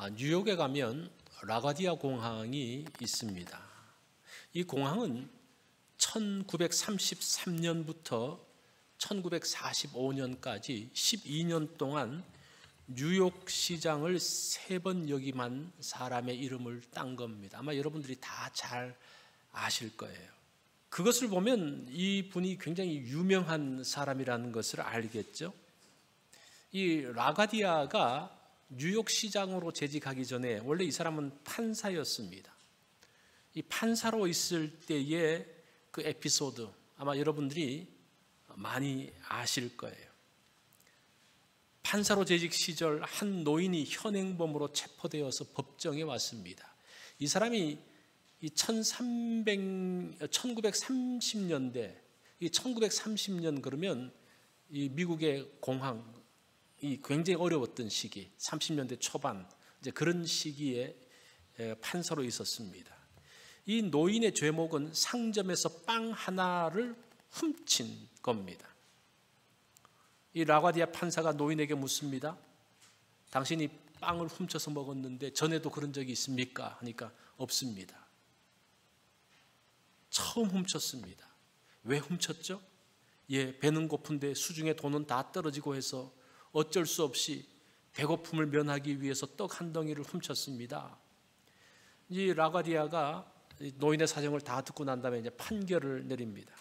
뉴욕에 가면 라가디아 공항이 있습니다. 이 공항은 1933년부터 1945년까지 12년 동안 뉴욕 시장을 3번 역임한 사람의 이름을 딴 겁니다. 아마 여러분들이 다 잘 아실 거예요. 그것을 보면 이 분이 굉장히 유명한 사람이라는 것을 알겠죠. 이 라가디아가 뉴욕 시장으로 재직하기 전에 원래 이 사람은 판사였습니다. 이 판사로 있을 때의 그 에피소드 아마 여러분들이 많이 아실 거예요. 판사로 재직 시절 한 노인이 현행범으로 체포되어서 법정에 왔습니다. 이 사람이 이 1930년대, 이 1930년 그러면 이 미국의 공항이 굉장히 어려웠던 시기, 30년대 초반 이제 그런 시기에 판사로 있었습니다. 이 노인의 죄목은 상점에서 빵 하나를 훔친 겁니다. 이 라가디아 판사가 노인에게 묻습니다. 당신이 빵을 훔쳐서 먹었는데 전에도 그런 적이 있습니까? 하니까 없습니다. 처음 훔쳤습니다. 왜 훔쳤죠? 배는 고픈데 수중에 돈은 다 떨어지고 해서 어쩔 수 없이 배고픔을 면하기 위해서 떡 한 덩이를 훔쳤습니다. 이 라가디아가 노인의 사정을 다 듣고 난 다음에 이제 판결을 내립니다.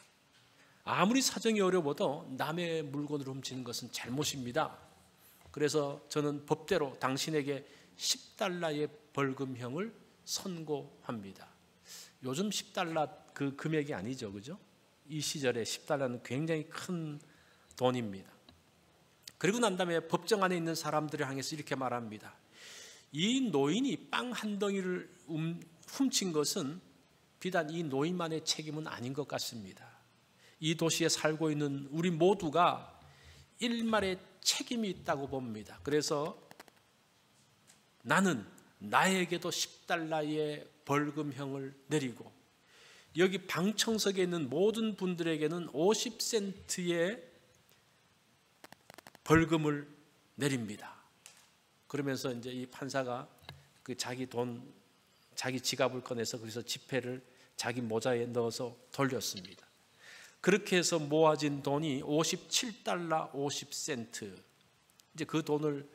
아무리 사정이 어려워도 남의 물건을 훔치는 것은 잘못입니다. 그래서 저는 법대로 당신에게 10달러의 벌금형을 선고합니다. 요즘 10달러 그 금액이 아니죠, 그죠? 이 시절에 10달러는 굉장히 큰 돈입니다. 그리고 난 다음에 법정 안에 있는 사람들을 향해서 이렇게 말합니다. 이 노인이 빵 한 덩이를 훔친 것은 비단 이 노인만의 책임은 아닌 것 같습니다. 이 도시에 살고 있는 우리 모두가 일말의 책임이 있다고 봅니다. 그래서 나는 나에게도 10달러의 벌금형을 내리고 여기 방청석에 있는 모든 분들에게는 50센트의 벌금을 내립니다. 그러면서 이제 이 판사가 그 자기 지갑을 꺼내서 거기서 지폐를 자기 모자에 넣어서 돌렸습니다. 그렇게 해서 모아진 돈이 57달러 50센트. 이제 그 돈을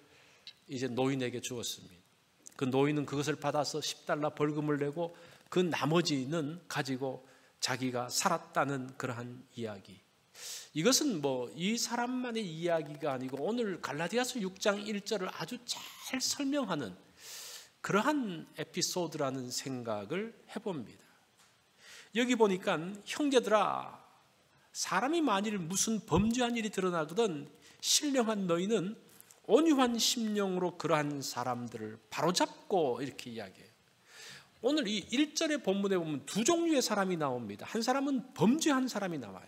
이제 노인에게 주었습니다. 그 노인은 그것을 받아서 10달러 벌금을 내고 그 나머지는 가지고 자기가 살았다는 그러한 이야기. 이것은 이 사람만의 이야기가 아니고 오늘 갈라디아서 6장 1절을 아주 잘 설명하는 그러한 에피소드라는 생각을 해봅니다. 여기 보니까 형제들아, 사람이 만일 무슨 범죄한 일이 드러나거든 신령한 너희는 온유한 심령으로 그러한 사람들을 바로잡고 이렇게 이야기해요. 오늘 이 1절의 본문에 보면 두 종류의 사람이 나옵니다. 한 사람은 범죄한 사람이 나와요.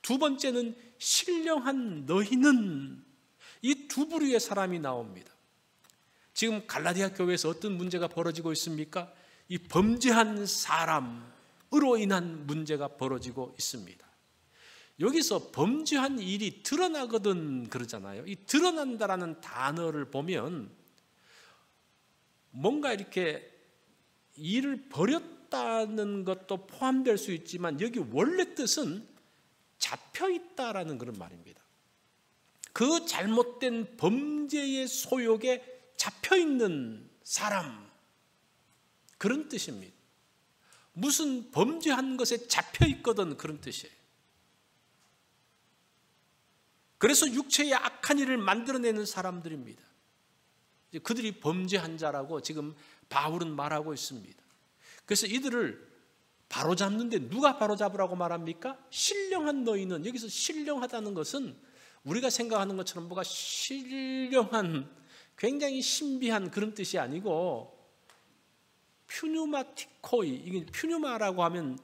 두 번째는 신령한 너희는, 이 두 부류의 사람이 나옵니다. 지금 갈라디아 교회에서 어떤 문제가 벌어지고 있습니까? 이 범죄한 사람으로 인한 문제가 벌어지고 있습니다. 여기서 범죄한 일이 드러나거든 그러잖아요. 이 드러난다라는 단어를 보면 뭔가 이렇게 일을 벌였다는 것도 포함될 수 있지만 여기 원래 뜻은 잡혀있다라는 그런 말입니다. 그 잘못된 범죄의 소욕에 잡혀있는 사람, 그런 뜻입니다. 무슨 범죄한 것에 잡혀있거든 그런 뜻이에요. 그래서 육체의 악한 일을 만들어내는 사람들입니다. 그들이 범죄한 자라고 지금 바울은 말하고 있습니다. 그래서 이들을 바로잡는데 누가 바로잡으라고 말합니까? 신령한 너희는, 여기서 신령하다는 것은 우리가 생각하는 것처럼 뭐가 신령한 굉장히 신비한 그런 뜻이 아니고 퓨뉴마티코이, 이게 퓨뉴마라고 하면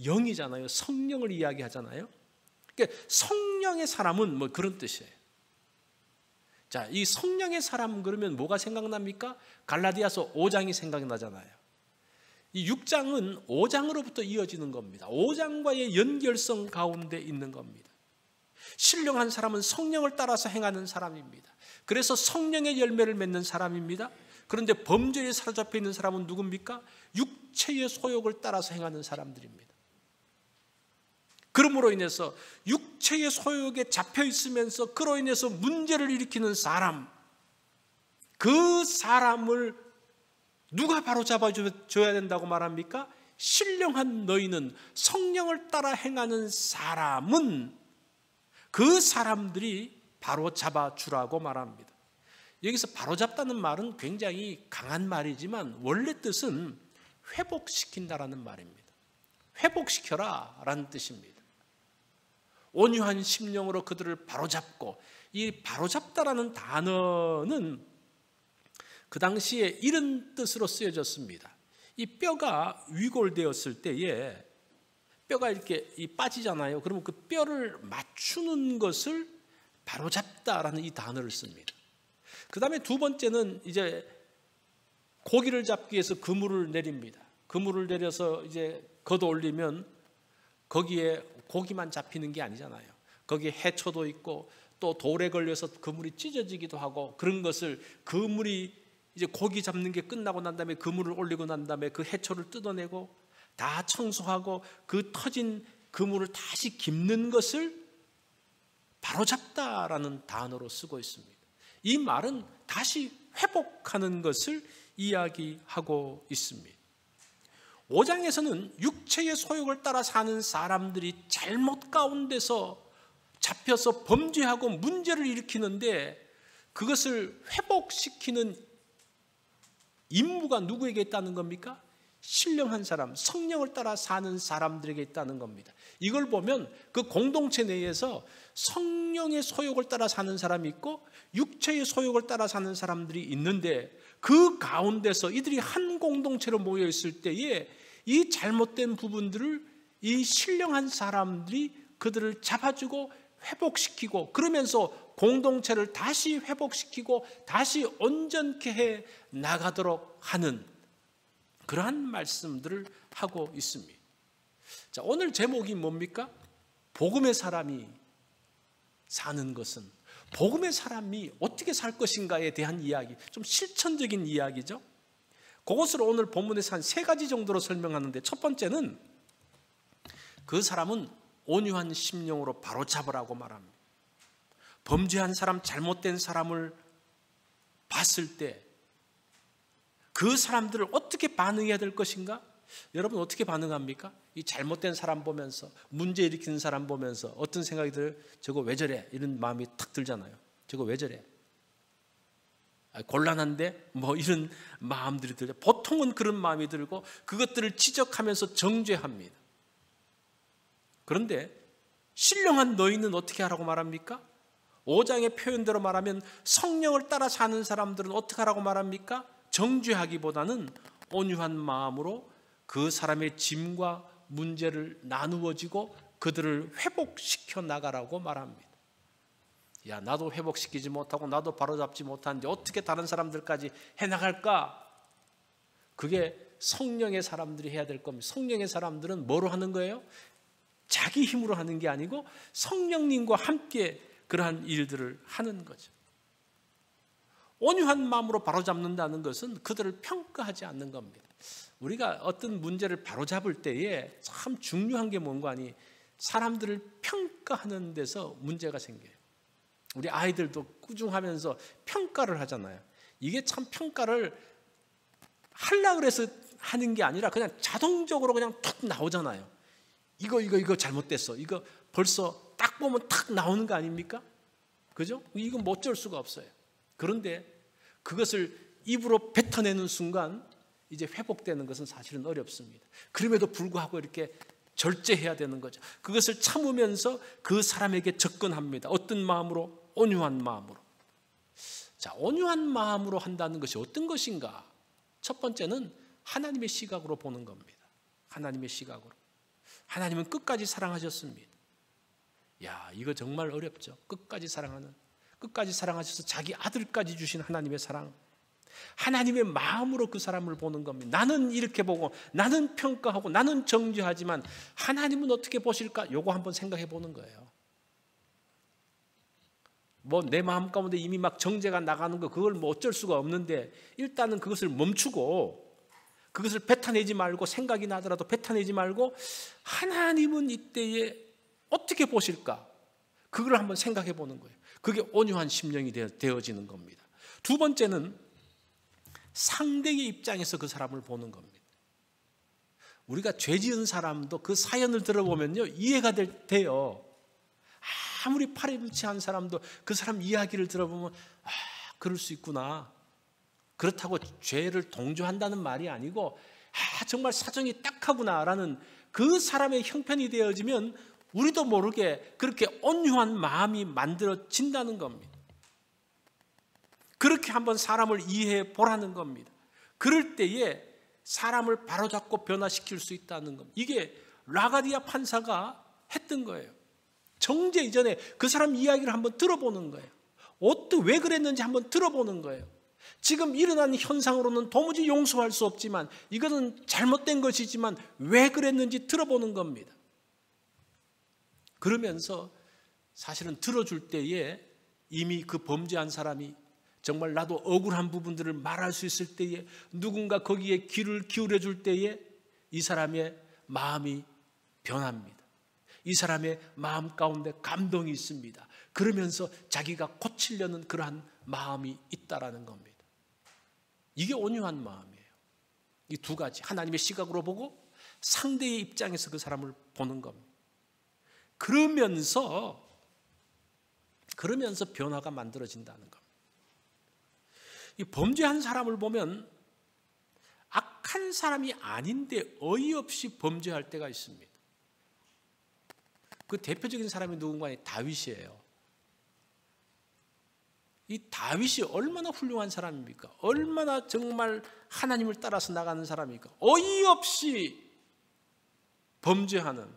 영이잖아요. 성령을 이야기하잖아요. 그러니까 성령의 사람은 그런 뜻이에요. 자, 이 성령의 사람 그러면 뭐가 생각납니까? 갈라디아서 5장이 생각나잖아요. 이 6장은 5장으로부터 이어지는 겁니다. 5장과의 연결성 가운데 있는 겁니다. 신령한 사람은 성령을 따라서 행하는 사람입니다. 그래서 성령의 열매를 맺는 사람입니다. 그런데 범죄에 사로잡혀 있는 사람은 누굽니까? 육체의 소욕을 따라서 행하는 사람들입니다. 그러므로 인해서 육체의 소욕에 잡혀 있으면서 그로 인해서 문제를 일으키는 사람, 그 사람을 누가 바로잡아 줘야 된다고 말합니까? 신령한 너희는, 성령을 따라 행하는 사람은 그 사람들이 바로잡아 주라고 말합니다. 여기서 바로잡다는 말은 굉장히 강한 말이지만 원래 뜻은 회복시킨다라는 말입니다. 회복시켜라 라는 뜻입니다. 온유한 심령으로 그들을 바로잡고, 이 바로잡다라는 단어는 그 당시에 이런 뜻으로 쓰여졌습니다. 이 뼈가 위골되었을 때에 뼈가 이렇게 빠지잖아요. 그러면 그 뼈를 맞추는 것을 바로잡다라는 이 단어를 씁니다. 그 다음에 두 번째는 이제 고기를 잡기 위해서 그물을 내립니다. 그물을 내려서 이제 걷어 올리면 거기에 고기만 잡히는 게 아니잖아요. 거기에 해초도 있고 또 돌에 걸려서 그물이 찢어지기도 하고, 그런 것을 그물이 이제 고기 잡는 게 끝나고 난 다음에 그물을 올리고 난 다음에 그 해초를 뜯어내고 다 청소하고 그 터진 그물을 다시 깁는 것을 바로잡다라는 단어로 쓰고 있습니다. 이 말은 다시 회복하는 것을 이야기하고 있습니다. 5장에서는 육체의 소욕을 따라 사는 사람들이 잘못 가운데서 잡혀서 범죄하고 문제를 일으키는데 그것을 회복시키는 임무가 누구에게 있다는 겁니까? 신령한 사람, 성령을 따라 사는 사람들에게 있다는 겁니다. 이걸 보면 그 공동체 내에서 성령의 소욕을 따라 사는 사람이 있고 육체의 소욕을 따라 사는 사람들이 있는데, 그 가운데서 이들이 한 공동체로 모여 있을 때에 이 잘못된 부분들을 이 신령한 사람들이 그들을 잡아주고 회복시키고, 그러면서 공동체를 다시 회복시키고 다시 온전케 해 나가도록 하는 그러한 말씀들을 하고 있습니다. 자, 오늘 제목이 뭡니까? 복음의 사람이 사는 것은, 복음의 사람이 어떻게 살 것인가에 대한 이야기, 좀 실천적인 이야기죠. 그것을 오늘 본문에서 한 3가지 정도로 설명하는데, 첫 번째는 그 사람은 온유한 심령으로 바로잡으라고 말합니다. 범죄한 사람, 잘못된 사람을 봤을 때 그 사람들을 어떻게 반응해야 될 것인가? 여러분 어떻게 반응합니까? 이 잘못된 사람 보면서, 문제 일으키는 사람 보면서 어떤 생각이 들어요? 저거 왜 저래? 이런 마음이 탁 들잖아요. 저거 왜 저래? 곤란한데? 뭐 이런 마음들이 들죠. 보통은 그런 마음이 들고 그것들을 지적하면서 정죄합니다. 그런데 신령한 너희는 어떻게 하라고 말합니까? 5장의 표현대로 말하면 성령을 따라 사는 사람들은 어떻게 하라고 말합니까? 정죄하기보다는 온유한 마음으로 그 사람의 짐과 문제를 나누어지고 그들을 회복시켜 나가라고 말합니다. 야, 나도 회복시키지 못하고 나도 바로잡지 못하는데 어떻게 다른 사람들까지 해나갈까? 그게 성령의 사람들이 해야 될 겁니다. 성령의 사람들은 뭐로 하는 거예요? 자기 힘으로 하는 게 아니고 성령님과 함께 그러한 일들을 하는 거죠. 온유한 마음으로 바로잡는다는 것은 그들을 평가하지 않는 겁니다. 우리가 어떤 문제를 바로잡을 때에 참 중요한 게 뭔가 하니 사람들을 평가하는 데서 문제가 생겨요. 우리 아이들도 꾸중하면서 평가를 하잖아요. 이게 참 평가를 하려고 해서 하는 게 아니라 그냥 자동적으로 그냥 툭 나오잖아요. 이거 잘못됐어. 이거 벌써 딱 보면 탁 나오는 거 아닙니까? 그죠? 이건 뭐 어쩔 수가 없어요. 그런데 그것을 입으로 뱉어내는 순간 이제 회복되는 것은 사실은 어렵습니다. 그럼에도 불구하고 이렇게 절제해야 되는 거죠. 그것을 참으면서 그 사람에게 접근합니다. 어떤 마음으로? 온유한 마음으로. 자, 온유한 마음으로 한다는 것이 어떤 것인가? 첫 번째는 하나님의 시각으로 보는 겁니다. 하나님의 시각으로. 하나님은 끝까지 사랑하셨습니다. 야, 이거 정말 어렵죠. 끝까지 사랑하셔서 자기 아들까지 주신 하나님의 사랑. 하나님의 마음으로 그 사람을 보는 겁니다. 나는 이렇게 보고 나는 평가하고 나는 정죄하지만 하나님은 어떻게 보실까? 요거 한번 생각해 보는 거예요. 뭐 내 마음 가운데 이미 막 정죄가 나가는 거 그걸 뭐 어쩔 수가 없는데 일단은 그것을 멈추고 그것을 뱉어내지 말고 생각이 나더라도 뱉어내지 말고 하나님은 이때에 어떻게 보실까? 그걸 한번 생각해 보는 거예요. 그게 온유한 심령이 되어지는 겁니다. 두 번째는 상대의 입장에서 그 사람을 보는 겁니다. 우리가 죄 지은 사람도 그 사연을 들어보면요 이해가 돼요. 아무리 파렴치한 사람도 그 사람 이야기를 들어보면 그럴 수 있구나. 그렇다고 죄를 동조한다는 말이 아니고 정말 사정이 딱하구나라는 그 사람의 형편이 되어지면 우리도 모르게 그렇게 온유한 마음이 만들어진다는 겁니다. 그렇게 한번 사람을 이해해 보라는 겁니다. 그럴 때에 사람을 바로잡고 변화시킬 수 있다는 겁니다. 이게 라가디아 판사가 했던 거예요. 정죄 이전에 그 사람 이야기를 한번 들어보는 거예요. 왜 그랬는지 한번 들어보는 거예요. 지금 일어난 현상으로는 도무지 용서할 수 없지만 이거는 잘못된 것이지만 왜 그랬는지 들어보는 겁니다. 그러면서 사실은 들어줄 때에 이미 그 범죄한 사람이 정말 나도 억울한 부분들을 말할 수 있을 때에 누군가 거기에 귀를 기울여 줄 때에 이 사람의 마음이 변합니다. 이 사람의 마음 가운데 감동이 있습니다. 그러면서 자기가 고치려는 그러한 마음이 있다라는 겁니다. 이게 온유한 마음이에요. 이 두 가지, 하나님의 시각으로 보고 상대의 입장에서 그 사람을 보는 겁니다. 그러면서 변화가 만들어진다는 겁니다. 이 범죄한 사람을 보면 악한 사람이 아닌데 어이없이 범죄할 때가 있습니다. 그 대표적인 사람이 누군가 다윗이에요. 이 다윗이 얼마나 훌륭한 사람입니까? 얼마나 정말 하나님을 따라서 나가는 사람입니까? 어이없이 범죄하는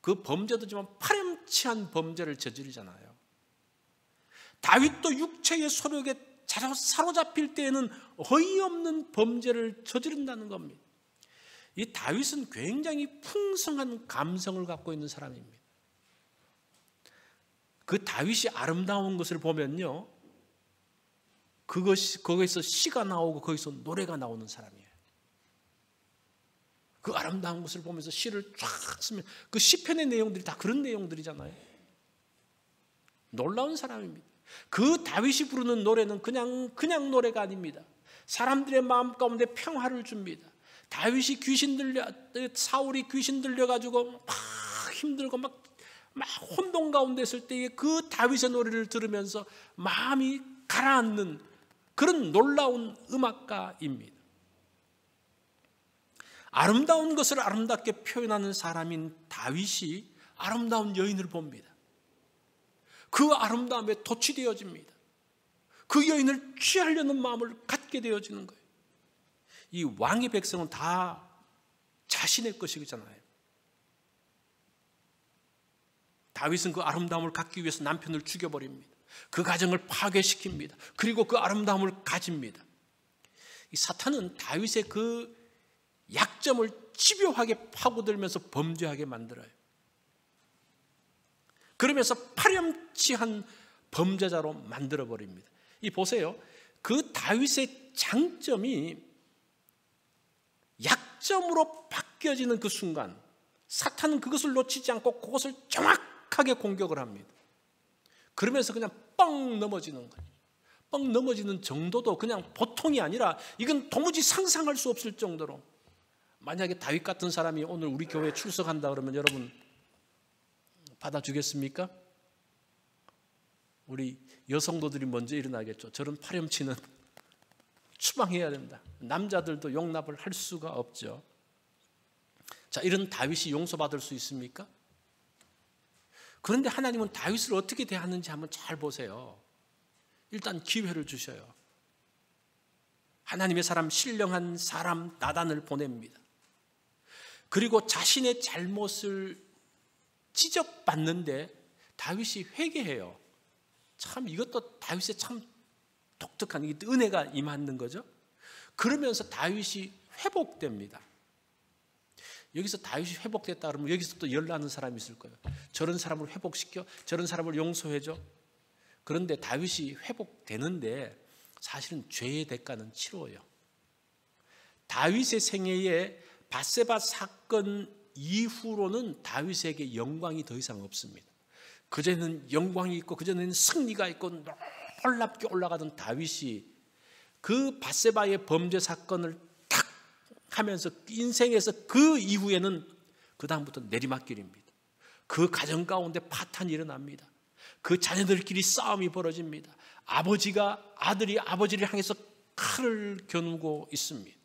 그 범죄도 좀 파렴치한 범죄를 저지르잖아요. 다윗도 육체의 소력에 사로잡힐 때에는 어이없는 범죄를 저지른다는 겁니다. 이 다윗은 굉장히 풍성한 감성을 갖고 있는 사람입니다. 그 다윗이 아름다운 것을 보면요, 거기서 시가 나오고 거기서 노래가 나오는 사람이에요. 그 아름다운 것을 보면서 시를 쫙 쓰면 그 시편의 내용들이 다 그런 내용들이잖아요. 놀라운 사람입니다. 그 다윗이 부르는 노래는 그냥 노래가 아닙니다. 사람들의 마음 가운데 평화를 줍니다. 다윗이 사울이 귀신 들려가지고 막 힘들고 막 혼돈 가운데 있을 때에 그 다윗의 노래를 들으면서 마음이 가라앉는 그런 놀라운 음악가입니다. 아름다운 것을 아름답게 표현하는 사람인 다윗이 아름다운 여인을 봅니다. 그 아름다움에 도취되어집니다. 그 여인을 취하려는 마음을 갖게 되어지는 거예요. 이 왕의 백성은 다 자신의 것이잖아요. 다윗은 그 아름다움을 갖기 위해서 남편을 죽여버립니다. 그 가정을 파괴시킵니다. 그리고 그 아름다움을 가집니다. 이 사탄은 다윗의 그 약점을 집요하게 파고들면서 범죄하게 만들어요. 그러면서 파렴치한 범죄자로 만들어버립니다. 이 보세요. 그 다윗의 장점이 약점으로 바뀌어지는 그 순간 사탄은 그것을 놓치지 않고 그것을 정확하게 공격을 합니다. 그러면서 그냥 뻥 넘어지는 거예요. 뻥 넘어지는 정도도 그냥 보통이 아니라 이건 도무지 상상할 수 없을 정도로, 만약에 다윗 같은 사람이 오늘 우리 교회에 출석한다 그러면 여러분 받아주겠습니까? 우리 여성도들이 먼저 일어나겠죠. 저런 파렴치는 추방해야 된다. 남자들도 용납을 할 수가 없죠. 자, 이런 다윗이 용서받을 수 있습니까? 그런데 하나님은 다윗을 어떻게 대하는지 한번 잘 보세요. 일단 기회를 주셔요. 하나님의 사람, 신령한 사람 나단을 보냅니다. 그리고 자신의 잘못을 지적받는데 다윗이 회개해요. 참 이것도 다윗의 참 독특한 은혜가 임하는 거죠. 그러면서 다윗이 회복됩니다. 여기서 다윗이 회복됐다 그러면 여기서 또 열나는 사람이 있을 거예요. 저런 사람을 회복시켜, 저런 사람을 용서해줘. 그런데 다윗이 회복되는데 사실은 죄의 대가는 치러요. 다윗의 생애에 밧세바 사건 이후로는 다윗에게 영광이 더 이상 없습니다. 그전에는 영광이 있고 그전에는 승리가 있고 놀랍게 올라가던 다윗이 그 밧세바의 범죄 사건을 탁 하면서 인생에서 그 이후에는 그 다음부터 내리막길입니다. 그 가정 가운데 파탄이 일어납니다. 그 자녀들끼리 싸움이 벌어집니다. 아들이 아버지를 향해서 칼을 겨누고 있습니다.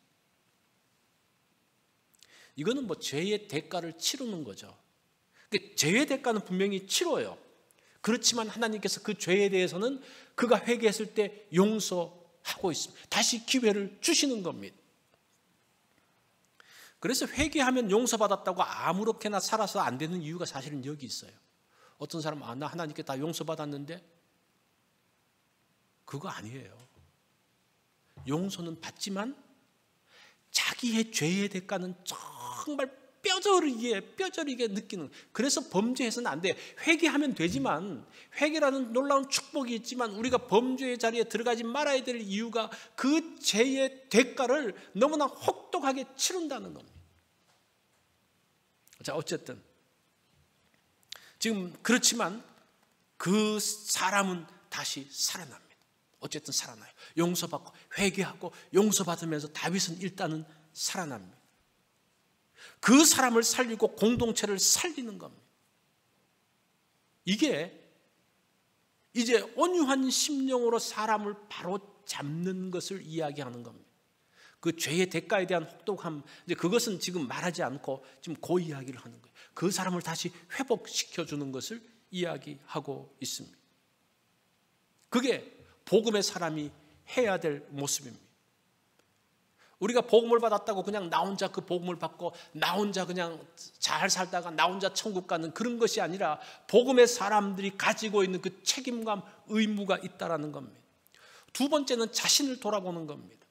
이거는 죄의 대가를 치르는 거죠. 죄의 대가는 분명히 치러요. 그렇지만 하나님께서 그 죄에 대해서는 그가 회개했을 때 용서하고 있습니다. 다시 기회를 주시는 겁니다. 그래서 회개하면 용서받았다고 아무렇게나 살아서 안 되는 이유가 사실은 여기 있어요. 어떤 사람은 나 하나님께 다 용서받았는데 그거 아니에요. 용서는 받지만 자기의 죄의 대가는 정말 뼈저리게 느끼는. 그래서 범죄해서는 안 돼. 회개하면 되지만, 회개라는 놀라운 축복이 있지만 우리가 범죄의 자리에 들어가지 말아야 될 이유가 그 죄의 대가를 너무나 혹독하게 치른다는 겁니다. 자, 어쨌든 지금 그렇지만 그 사람은 다시 살아납니다. 어쨌든 살아나요. 용서받고 회개하고 용서받으면서 다윗은 일단은 살아납니다. 그 사람을 살리고 공동체를 살리는 겁니다. 이게 이제 온유한 심령으로 사람을 바로 잡는 것을 이야기하는 겁니다. 그 죄의 대가에 대한 혹독함, 이제 그것은 지금 말하지 않고 지금 그 이야기를 하는 거예요. 그 사람을 다시 회복시켜주는 것을 이야기하고 있습니다. 그게 복음의 사람이 해야 될 모습입니다. 우리가 복음을 받았다고 그냥 나 혼자 그 복음을 받고 나 혼자 그냥 잘 살다가 나 혼자 천국 가는 그런 것이 아니라 복음의 사람들이 가지고 있는 그 책임감, 의무가 있다라는 겁니다. 두 번째는 자신을 돌아보는 겁니다.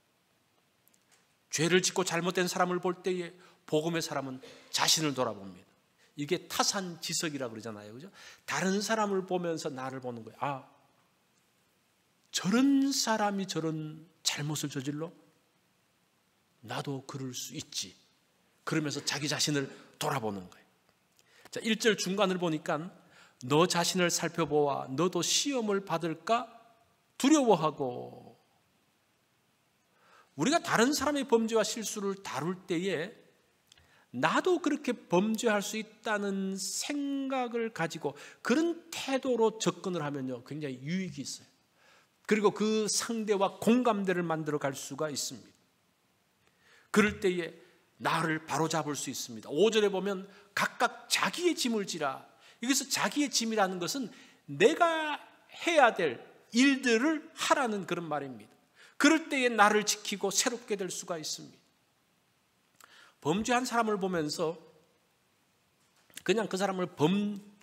죄를 짓고 잘못된 사람을 볼 때에 복음의 사람은 자신을 돌아봅니다. 이게 타산지석이라고 그러잖아요. 그죠? 다른 사람을 보면서 나를 보는 거예요. 아, 저런 사람이 저런 잘못을 저질러? 나도 그럴 수 있지. 그러면서 자기 자신을 돌아보는 거예요. 자, 1절 중간을 보니까 너 자신을 살펴보아 너도 시험을 받을까 두려워하고. 우리가 다른 사람의 범죄와 실수를 다룰 때에 나도 그렇게 범죄할 수 있다는 생각을 가지고 그런 태도로 접근을 하면요, 굉장히 유익이 있어요. 그리고 그 상대와 공감대를 만들어 갈 수가 있습니다. 그럴 때에 나를 바로잡을 수 있습니다. 5절에 보면 각각 자기의 짐을 지라. 여기서 자기의 짐이라는 것은 내가 해야 될 일들을 하라는 그런 말입니다. 그럴 때에 나를 지키고 새롭게 될 수가 있습니다. 범죄한 사람을 보면서 그냥 그 사람을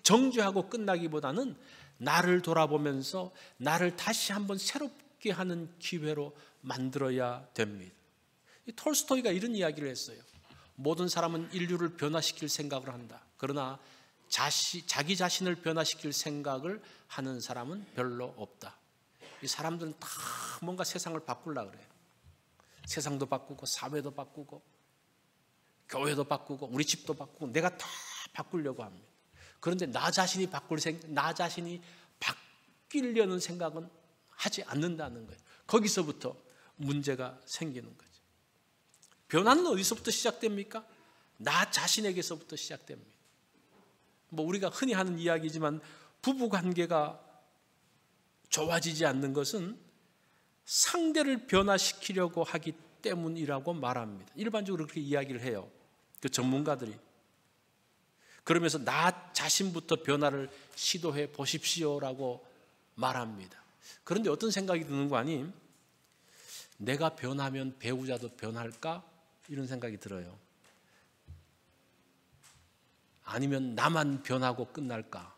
정죄하고 끝나기보다는 나를 돌아보면서 나를 다시 한번 새롭게 하는 기회로 만들어야 됩니다. 톨스토이가 이런 이야기를 했어요. 모든 사람은 인류를 변화시킬 생각을 한다. 그러나 자기 자신을 변화시킬 생각을 하는 사람은 별로 없다. 이 사람들은 다 뭔가 세상을 바꾸려고 그래요. 세상도 바꾸고 사회도 바꾸고 교회도 바꾸고 우리 집도 바꾸고 내가 다 바꾸려고 합니다. 그런데 나 자신이 바뀌려는 생각은 하지 않는다는 거예요. 거기서부터 문제가 생기는 거죠. 변화는 어디서부터 시작됩니까? 나 자신에게서부터 시작됩니다. 우리가 흔히 하는 이야기지만 부부관계가 좋아지지 않는 것은 상대를 변화시키려고 하기 때문이라고 말합니다. 일반적으로 그렇게 이야기를 해요. 그 전문가들이. 그러면서 나 자신부터 변화를 시도해 보십시오라고 말합니다. 그런데 어떤 생각이 드는 거 아니? 내가 변하면 배우자도 변할까? 이런 생각이 들어요. 아니면 나만 변하고 끝날까?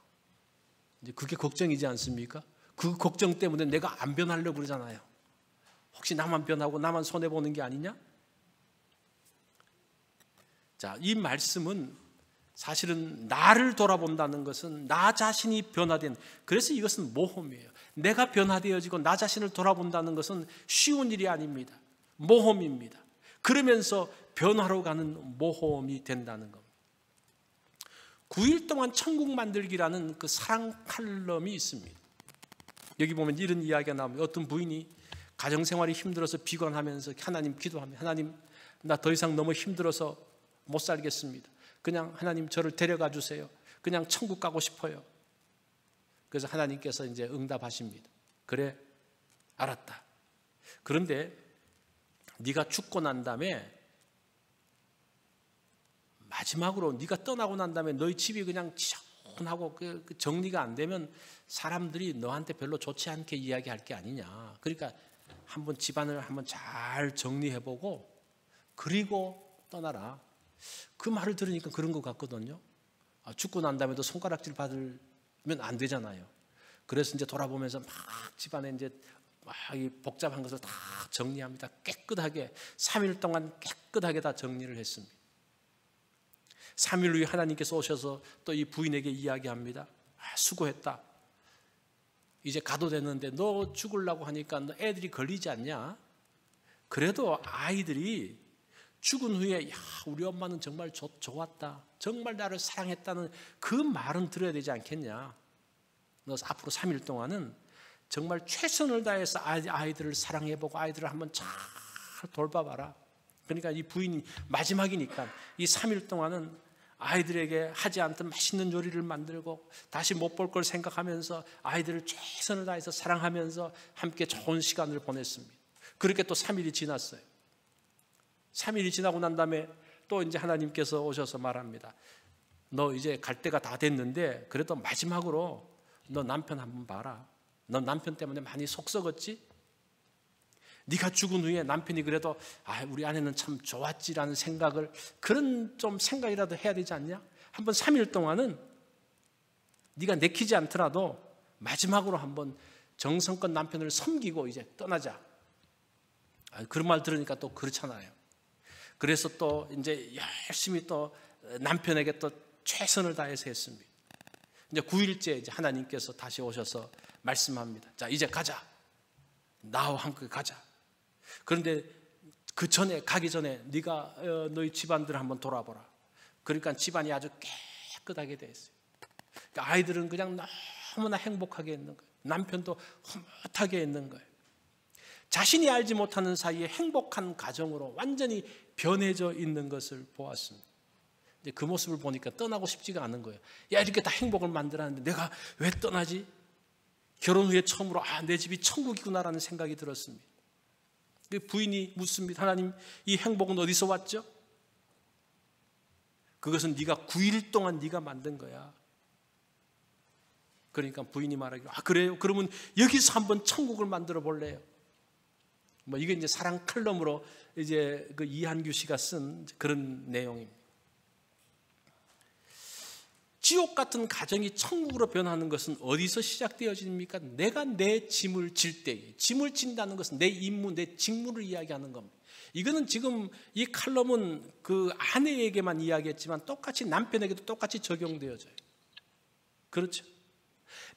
이제 그게 걱정이지 않습니까? 그 걱정 때문에 내가 안 변하려고 그러잖아요. 혹시 나만 변하고 나만 손해보는 게 아니냐? 자, 이 말씀은 사실은 나를 돌아본다는 것은 나 자신이 변화된, 그래서 이것은 모험이에요. 내가 변화되어지고 나 자신을 돌아본다는 것은 쉬운 일이 아닙니다. 모험입니다. 그러면서 변화로 가는 모험이 된다는 겁니다. 9일 동안 천국 만들기라는 그 사랑 칼럼이 있습니다. 여기 보면 이런 이야기가 나옵니다. 어떤 부인이 가정생활이 힘들어서 비관하면서 하나님 기도하며, 하나님 나 더 이상 너무 힘들어서 못 살겠습니다. 그냥 하나님 저를 데려가 주세요. 그냥 천국 가고 싶어요. 그래서 하나님께서 이제 응답하십니다. 그래, 알았다. 그런데 네가 죽고 난 다음에, 마지막으로 네가 떠나고 난 다음에 너희 집이 그냥 지저분하고 그 정리가 안 되면 사람들이 너한테 별로 좋지 않게 이야기할 게 아니냐. 그러니까 한번 집안을 한번 잘 정리해보고 그리고 떠나라. 그 말을 들으니까 그런 것 같거든요. 죽고 난 다음에도 손가락질 받으면 안 되잖아요. 그래서 이제 돌아보면서 막 집안에 이제 막 이 복잡한 것을 다 정리합니다. 깨끗하게 3일 동안 깨끗하게 다 정리를 했습니다. 3일 후에 하나님께서 오셔서 또 이 부인에게 이야기합니다. 수고했다. 이제 가도 되는데 너 죽으려고 하니까 너 애들이 걸리지 않냐? 그래도 아이들이 죽은 후에 야, 우리 엄마는 정말 좋았다. 정말 나를 사랑했다는 그 말은 들어야 되지 않겠냐? 너 앞으로 3일 동안은 정말 최선을 다해서 아이들을 사랑해보고 아이들을 한번 잘 돌봐봐라. 그러니까 이 부인이 마지막이니까 이 3일 동안은 아이들에게 하지 않던 맛있는 요리를 만들고 다시 못 볼 걸 생각하면서 아이들을 최선을 다해서 사랑하면서 함께 좋은 시간을 보냈습니다. 그렇게 또 3일이 지났어요. 3일이 지나고 난 다음에 또 이제 하나님께서 오셔서 말합니다. 너 이제 갈 때가 다 됐는데 그래도 마지막으로 너 남편 한번 봐라. 너 남편 때문에 많이 속 썩었지? 네가 죽은 후에 남편이 그래도 우리 아내는 참 좋았지라는 생각을, 그런 좀 생각이라도 해야 되지 않냐? 한번 3일 동안은 네가 내키지 않더라도 마지막으로 한번 정성껏 남편을 섬기고 이제 떠나자. 그런 말 들으니까 또 그렇잖아요. 그래서 또 이제 열심히 또 남편에게 또 최선을 다해서 했습니다. 이제 9일째 이제 하나님께서 다시 오셔서 말씀합니다. 자, 이제 가자. 나와 함께 가자. 그런데 그 전에, 가기 전에 네가 너희 집안들을 한번 돌아보라. 그러니까 집안이 아주 깨끗하게 돼 있어요. 그러니까 아이들은 그냥 너무나 행복하게 있는 거예요. 남편도 흐뭇하게 있는 거예요. 자신이 알지 못하는 사이에 행복한 가정으로 완전히 변해져 있는 것을 보았습니다. 이제 그 모습을 보니까 떠나고 싶지가 않은 거예요. 야, 이렇게 다 행복을 만들었는데 내가 왜 떠나지? 결혼 후에 처음으로 내 집이 천국이구나라는 생각이 들었습니다. 부인이 묻습니다. 하나님, 이 행복은 어디서 왔죠? 그것은 네가 9일 동안 네가 만든 거야. 그러니까 부인이 말하기로, 그래요? 그러면 여기서 한번 천국을 만들어 볼래요? 이게 이제 사랑 칼럼으로 이제 그 이한규 씨가 쓴 그런 내용입니다. 지옥 같은 가정이 천국으로 변하는 것은 어디서 시작되어집니까? 내가 내 짐을 질 때에, 짐을 진다는 것은 내 임무, 내 직무를 이야기하는 겁니다. 이거는 지금 이 칼럼은 그 아내에게만 이야기했지만 똑같이 남편에게도 똑같이 적용되어져요. 그렇죠?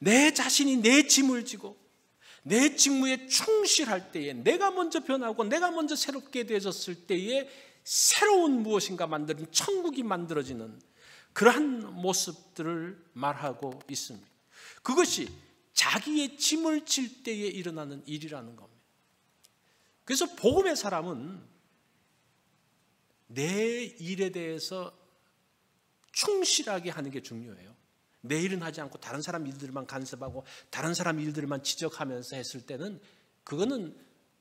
내 자신이 내 짐을 지고 내 직무에 충실할 때에, 내가 먼저 변하고 내가 먼저 새롭게 되어졌을 때에 새로운 무엇인가 만드는 천국이 만들어지는 그러한 모습들을 말하고 있습니다. 그것이 자기의 짐을 질 때에 일어나는 일이라는 겁니다. 그래서 복음의 사람은 내 일에 대해서 충실하게 하는 게 중요해요. 내 일은 하지 않고 다른 사람 일들만 간섭하고 다른 사람 일들만 지적하면서 했을 때는 그거는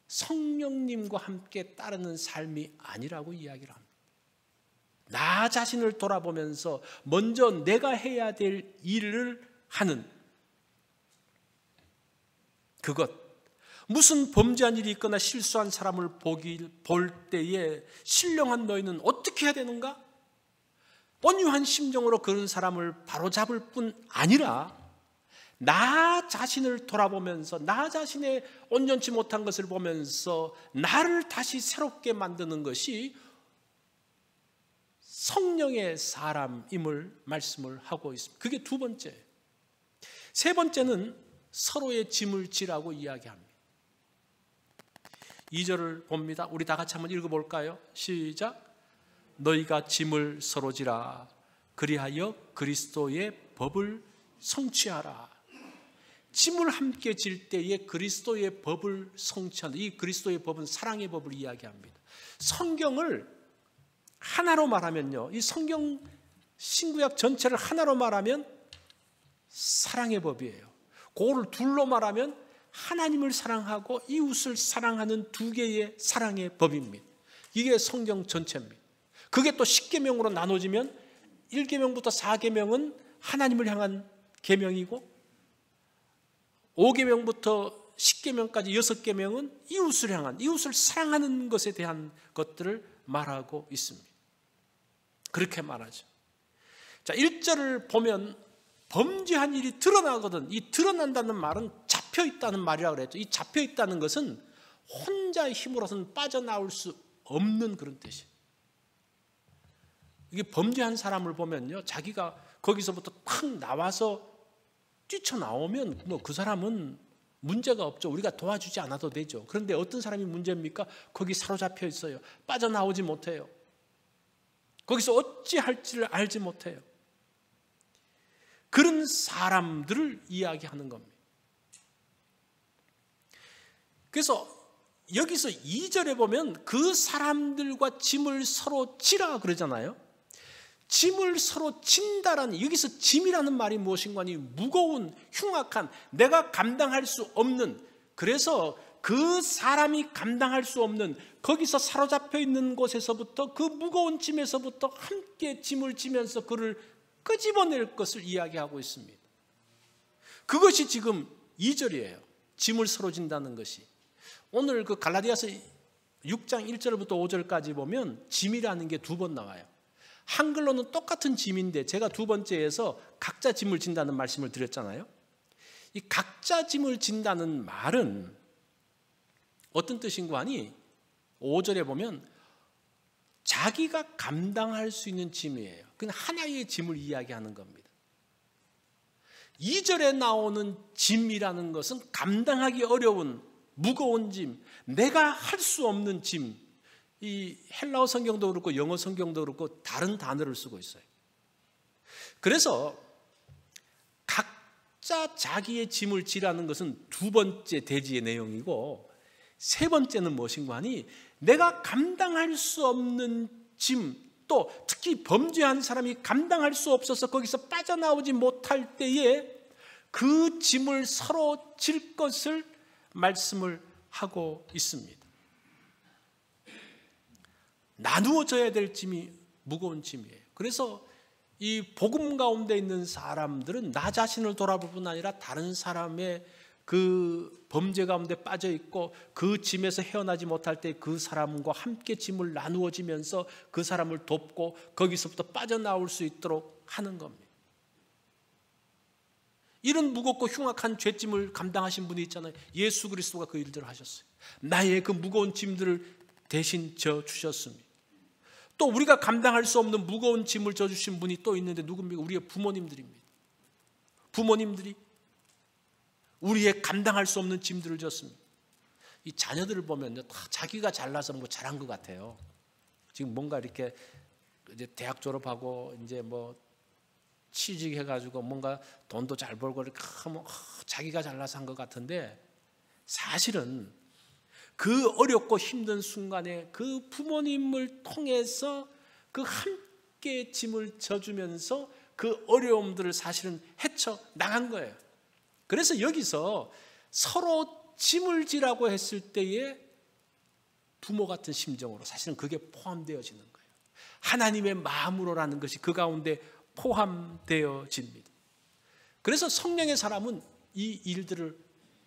성령님과 함께 따르는 삶이 아니라고 이야기를 합니다. 나 자신을 돌아보면서 먼저 내가 해야 될 일을 하는 그것, 무슨 범죄한 일이 있거나 실수한 사람을 볼 때에 신령한 너희는 어떻게 해야 되는가? 온유한 심정으로 그런 사람을 바로잡을 뿐 아니라 나 자신을 돌아보면서 나 자신의 온전치 못한 것을 보면서 나를 다시 새롭게 만드는 것이 성령의 사람임을 말씀을 하고 있습니다. 그게 두 번째. 세 번째는 서로의 짐을 지라고 이야기합니다. 2절을 봅니다. 우리 다 같이 한번 읽어볼까요? 시작. 너희가 짐을 서로 지라. 그리하여 그리스도의 법을 성취하라. 짐을 함께 질 때에 그리스도의 법을 성취한다. 이 그리스도의 법은 사랑의 법을 이야기합니다. 성경을 하나로 말하면요, 이 성경 신구약 전체를 하나로 말하면 사랑의 법이에요. 그거를 둘로 말하면 하나님을 사랑하고 이웃을 사랑하는 두 개의 사랑의 법입니다. 이게 성경 전체입니다. 그게 또 10계명으로 나눠지면 1계명부터 4계명은 하나님을 향한 계명이고 5계명부터 10계명까지 6계명은 이웃을 향한, 이웃을 사랑하는 것에 대한 것들을 말하고 있습니다. 그렇게 말하죠. 자, 1절을 보면 범죄한 일이 드러나거든. 이 드러난다는 말은 잡혀 있다는 말이라고 그랬죠. 이 잡혀 있다는 것은 혼자의 힘으로서는 빠져나올 수 없는 그런 뜻이에요. 이게 범죄한 사람을 보면요, 자기가 거기서부터 탁 나와서 뛰쳐나오면 뭐 그 사람은 문제가 없죠. 우리가 도와주지 않아도 되죠. 그런데 어떤 사람이 문제입니까? 거기 사로잡혀 있어요. 빠져나오지 못해요. 거기서 어찌 할지를 알지 못해요. 그런 사람들을 이야기하는 겁니다. 그래서 여기서 2절에 보면 그 사람들과 짐을 서로 지라 그러잖아요. 짐을 서로 진다라는, 여기서 짐이라는 말이 무엇인가 하니 무거운, 흉악한, 내가 감당할 수 없는, 그래서 그 사람이 감당할 수 없는, 거기서 사로잡혀 있는 곳에서부터, 그 무거운 짐에서부터 함께 짐을 지면서 그를 끄집어낼 것을 이야기하고 있습니다. 그것이 지금 2절이에요. 짐을 서로 진다는 것이. 오늘 그 갈라디아서 6장 1절부터 5절까지 보면 짐이라는 게 두 번 나와요. 한글로는 똑같은 짐인데 제가 두 번째에서 각자 짐을 진다는 말씀을 드렸잖아요. 이 각자 짐을 진다는 말은 어떤 뜻인가 하니 5절에 보면 자기가 감당할 수 있는 짐이에요. 그건 하나의 짐을 이야기하는 겁니다. 2절에 나오는 짐이라는 것은 감당하기 어려운 무거운 짐, 내가 할 수 없는 짐. 이 헬라어 성경도 그렇고 영어 성경도 그렇고 다른 단어를 쓰고 있어요. 그래서 각자 자기의 짐을 지라는 것은 두 번째 대지의 내용이고, 세 번째는 무엇인가 하니 내가 감당할 수 없는 짐, 또 특히 범죄한 사람이 감당할 수 없어서 거기서 빠져나오지 못할 때에 그 짐을 서로 질 것을 말씀을 하고 있습니다. 나누어져야 될 짐이 무거운 짐이에요. 그래서 이 복음 가운데 있는 사람들은 나 자신을 돌아볼 뿐 아니라 다른 사람의 그 범죄 가운데 빠져 있고 그 짐에서 헤어나지 못할 때 그 사람과 함께 짐을 나누어지면서 그 사람을 돕고 거기서부터 빠져나올 수 있도록 하는 겁니다. 이런 무겁고 흉악한 죄짐을 감당하신 분이 있잖아요. 예수 그리스도가 그 일들을 하셨어요. 나의 그 무거운 짐들을 대신 져 주셨습니다. 또 우리가 감당할 수 없는 무거운 짐을 져주신 분이 또 있는데 누굽니까? 우리의 부모님들입니다. 부모님들이 우리의 감당할 수 없는 짐들을 졌습니다. 이 자녀들을 보면요, 다 자기가 잘나서 뭐 잘한 것 같아요. 지금 뭔가 이렇게 이제 대학 졸업하고 이제 뭐 취직해가지고 뭔가 돈도 잘 벌고 이렇게 하면 자기가 잘나서 한 것 같은데, 사실은 그 어렵고 힘든 순간에 그 부모님을 통해서 그 함께 짐을 져주면서 그 어려움들을 사실은 헤쳐나간 거예요. 그래서 여기서 서로 짐을 지라고 했을 때에 부모 같은 심정으로 사실은 그게 포함되어지는 거예요. 하나님의 마음으로라는 것이 그 가운데 포함되어집니다. 그래서 성령의 사람은 이 일들을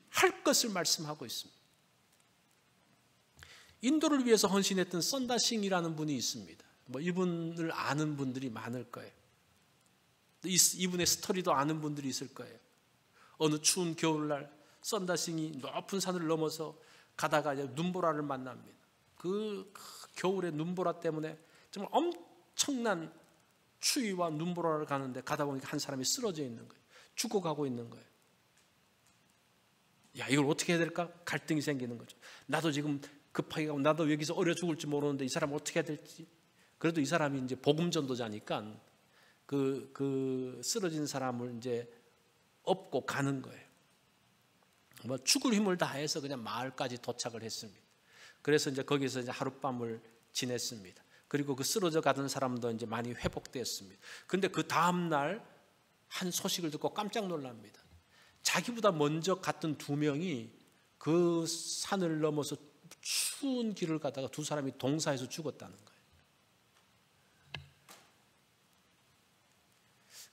할 것을 말씀하고 있습니다. 인도를 위해서 헌신했던 썬다싱이라는 분이 있습니다. 뭐 이분을 아는 분들이 많을 거예요. 이분의 스토리도 아는 분들이 있을 거예요. 어느 추운 겨울날 썬다싱이 높은 산을 넘어서 가다가 눈보라를 만납니다. 그 겨울의 눈보라 때문에 정말 엄청난 추위와 눈보라를 가는데 가다 보니까 한 사람이 쓰러져 있는 거예요. 죽어가고 있는 거예요. 야, 이걸 어떻게 해야 될까? 갈등이 생기는 거죠. 나도 지금 급하게 가고 나도 여기서 얼어 죽을지 모르는데 이 사람 어떻게 해야 될지. 그래도 이 사람이 이제 복음 전도자니까 그 쓰러진 사람을 이제 업고 가는 거예요. 뭐 죽을 힘을 다해서 그냥 마을까지 도착을 했습니다. 그래서 이제 거기서 이제 하룻밤을 지냈습니다. 그리고 그 쓰러져 가던 사람도 이제 많이 회복됐습니다. 근데 그 다음 날 한 소식을 듣고 깜짝 놀랍니다. 자기보다 먼저 갔던 두 명이 그 산을 넘어서 추운 길을 가다가 두 사람이 동사에서 죽었다는 거예요.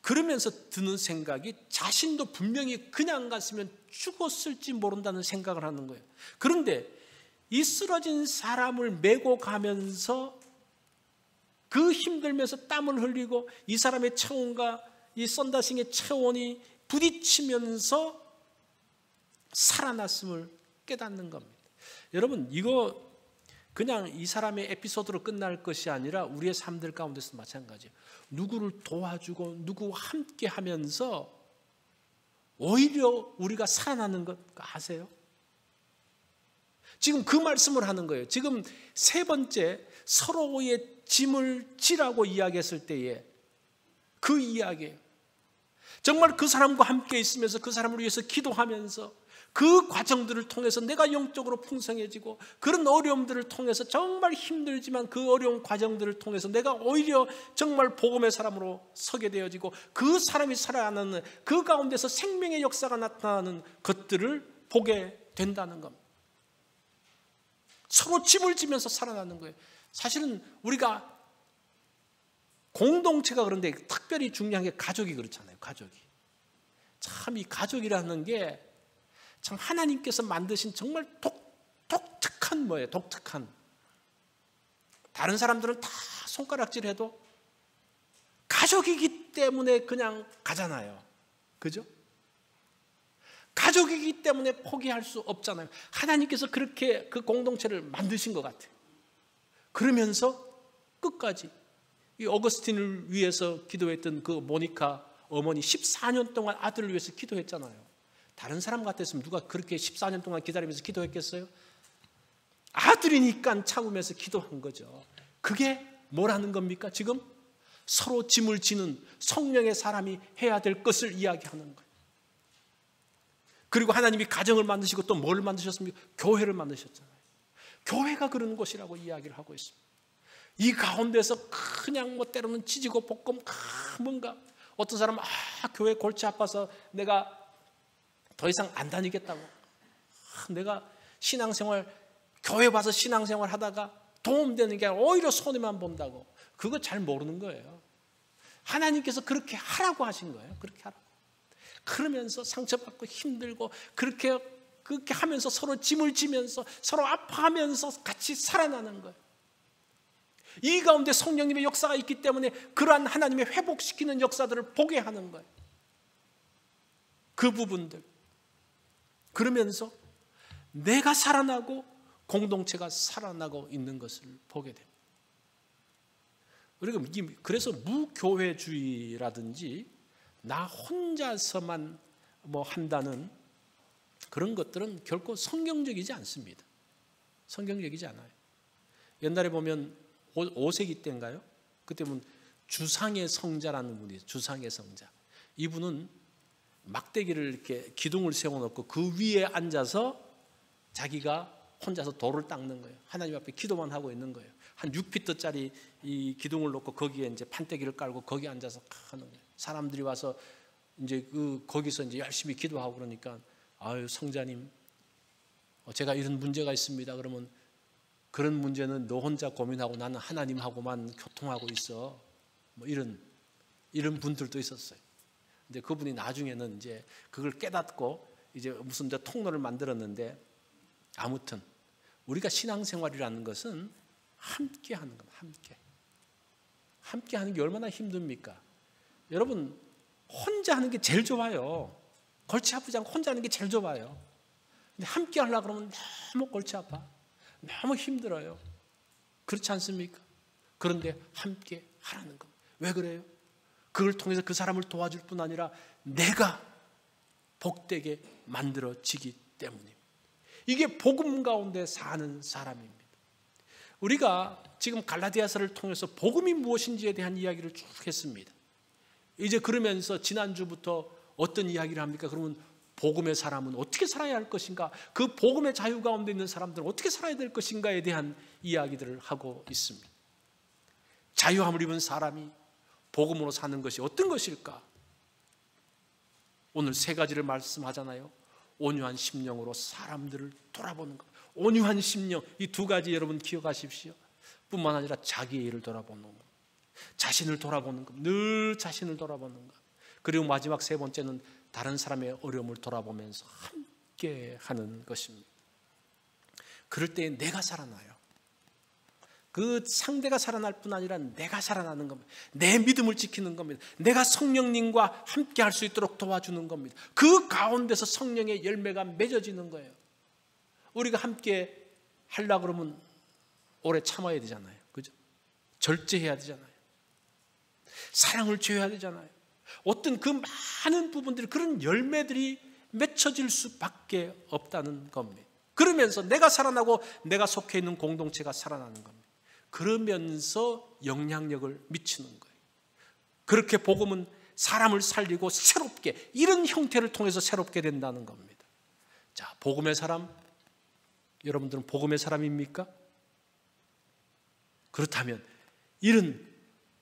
그러면서 드는 생각이 자신도 분명히 그냥 갔으면 죽었을지 모른다는 생각을 하는 거예요. 그런데 이 쓰러진 사람을 메고 가면서 그 힘들면서 땀을 흘리고 이 사람의 체온과 이 썬다싱의 체온이 부딪히면서 살아났음을 깨닫는 겁니다. 여러분, 이거 그냥 이 사람의 에피소드로 끝날 것이 아니라 우리의 삶들 가운데서 마찬가지예요. 누구를 도와주고 누구와 함께 하면서 오히려 우리가 살아나는 것 아세요? 지금 그 말씀을 하는 거예요. 지금 세 번째, 서로의 짐을 지라고 이야기했을 때에 그 이야기예요. 정말 그 사람과 함께 있으면서 그 사람을 위해서 기도하면서 그 과정들을 통해서 내가 영적으로 풍성해지고 그런 어려움들을 통해서 정말 힘들지만 그 어려운 과정들을 통해서 내가 오히려 정말 복음의 사람으로 서게 되어지고 그 사람이 살아나는 그 가운데서 생명의 역사가 나타나는 것들을 보게 된다는 겁니다. 서로 짐을 지면서 살아나는 거예요. 사실은 우리가 공동체가 그런데 특별히 중요한 게 가족이 그렇잖아요. 가족이. 참 이 가족이라는 게 참 하나님께서 만드신 정말 독특한 뭐예요? 독특한. 다른 사람들은 다 손가락질해도 가족이기 때문에 그냥 가잖아요. 그죠? 가족이기 때문에 포기할 수 없잖아요. 하나님께서 그렇게 그 공동체를 만드신 것 같아요. 그러면서 끝까지 이 어거스틴을 위해서 기도했던 그 모니카 어머니 14년 동안 아들을 위해서 기도했잖아요. 다른 사람 같았으면 누가 그렇게 14년 동안 기다리면서 기도했겠어요? 아들이니까 참으면서 기도한 거죠. 그게 뭐라는 겁니까? 지금 서로 짐을 지는 성령의 사람이 해야 될 것을 이야기하는 거예요. 그리고 하나님이 가정을 만드시고 또 뭘 만드셨습니까? 교회를 만드셨잖아요. 교회가 그런 곳이라고 이야기를 하고 있습니다. 이 가운데서 그냥 뭐 때로는 찢고 볶음 뭔가 어떤 사람은 교회 골치 아파서 내가 더 이상 안 다니겠다고, 내가 신앙생활 교회 와서 신앙생활 하다가 도움되는 게 아니라 오히려 손해만 본다고. 그거 잘 모르는 거예요. 하나님께서 그렇게 하라고 하신 거예요. 그렇게 하라고. 그러면서 상처받고 힘들고 그렇게 하면서 서로 짐을 지면서 서로 아파하면서 같이 살아나는 거예요. 이 가운데 성령님의 역사가 있기 때문에 그러한 하나님의 회복시키는 역사들을 보게 하는 거예요. 그 부분들. 그러면서 내가 살아나고 공동체가 살아나고 있는 것을 보게 됩니다. 그래서 무교회주의라든지 나 혼자서만 뭐 한다는 그런 것들은 결코 성경적이지 않습니다. 성경적이지 않아요. 옛날에 보면 5세기 때인가요? 그때 보면 주상의 성자라는 분이 있어요. 주상의 성자. 이분은 막대기를 이렇게 기둥을 세워놓고 그 위에 앉아서 자기가 혼자서 돌을 닦는 거예요. 하나님 앞에 기도만 하고 있는 거예요. 한 6피트짜리 이 기둥을 놓고 거기에 이제 판때기를 깔고 거기 앉아서 하는 거예요. 사람들이 와서 이제 거기서 이제 열심히 기도하고 그러니까 아유 성자님, 제가 이런 문제가 있습니다. 그러면 그런 문제는 너 혼자 고민하고 나는 하나님하고만 교통하고 있어. 뭐 이런 분들도 있었어요. 근데 그분이 나중에는 이제 그걸 깨닫고 이제 무슨 이제 통로를 만들었는데 아무튼 우리가 신앙생활이라는 것은 함께 하는 겁니다. 함께 하는 게 얼마나 힘듭니까? 여러분 혼자 하는 게 제일 좋아요. 골치 아프지 않고 혼자 하는 게 제일 좋아요. 근데 함께 하려고 그러면 너무 골치 아파. 너무 힘들어요. 그렇지 않습니까? 그런데 함께 하라는 겁니다. 왜 그래요? 그걸 통해서 그 사람을 도와줄 뿐 아니라 내가 복되게 만들어지기 때문입니다. 이게 복음 가운데 사는 사람입니다. 우리가 지금 갈라디아서를 통해서 복음이 무엇인지에 대한 이야기를 쭉 했습니다. 이제 그러면서 지난주부터 어떤 이야기를 합니까? 그러면 복음의 사람은 어떻게 살아야 할 것인가? 그 복음의 자유 가운데 있는 사람들은 어떻게 살아야 될 것인가에 대한 이야기들을 하고 있습니다. 자유함을 입은 사람이 복음으로 사는 것이 어떤 것일까? 오늘 세 가지를 말씀하잖아요. 온유한 심령으로 사람들을 돌아보는 것. 온유한 심령, 이 두 가지 여러분 기억하십시오. 뿐만 아니라 자기의 일을 돌아보는 것, 자신을 돌아보는 것, 늘 자신을 돌아보는 것. 그리고 마지막 세 번째는 다른 사람의 어려움을 돌아보면서 함께 하는 것입니다. 그럴 때 내가 살아나요. 그 상대가 살아날 뿐 아니라 내가 살아나는 겁니다. 내 믿음을 지키는 겁니다. 내가 성령님과 함께 할 수 있도록 도와주는 겁니다. 그 가운데서 성령의 열매가 맺어지는 거예요. 우리가 함께 하려고 그러면 오래 참아야 되잖아요. 그죠? 절제해야 되잖아요. 사랑을 줘야 되잖아요. 어떤 그 많은 부분들이, 그런 열매들이 맺혀질 수밖에 없다는 겁니다. 그러면서 내가 살아나고 내가 속해 있는 공동체가 살아나는 겁니다. 그러면서 영향력을 미치는 거예요. 그렇게 복음은 사람을 살리고 새롭게, 이런 형태를 통해서 새롭게 된다는 겁니다. 자, 복음의 사람, 여러분들은 복음의 사람입니까? 그렇다면 이런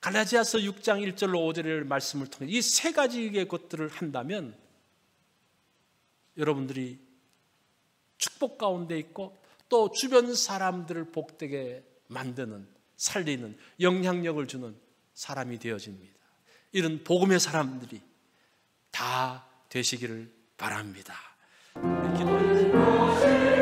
갈라디아서 6장 1절로 5절의 말씀을 통해 이 세 가지의 것들을 한다면 여러분들이 축복 가운데 있고 또 주변 사람들을 복되게 만드는, 살리는, 영향력을 주는 사람이 되어집니다. 이런 복음의 사람들이 다 되시기를 바랍니다. 기도하겠습니다.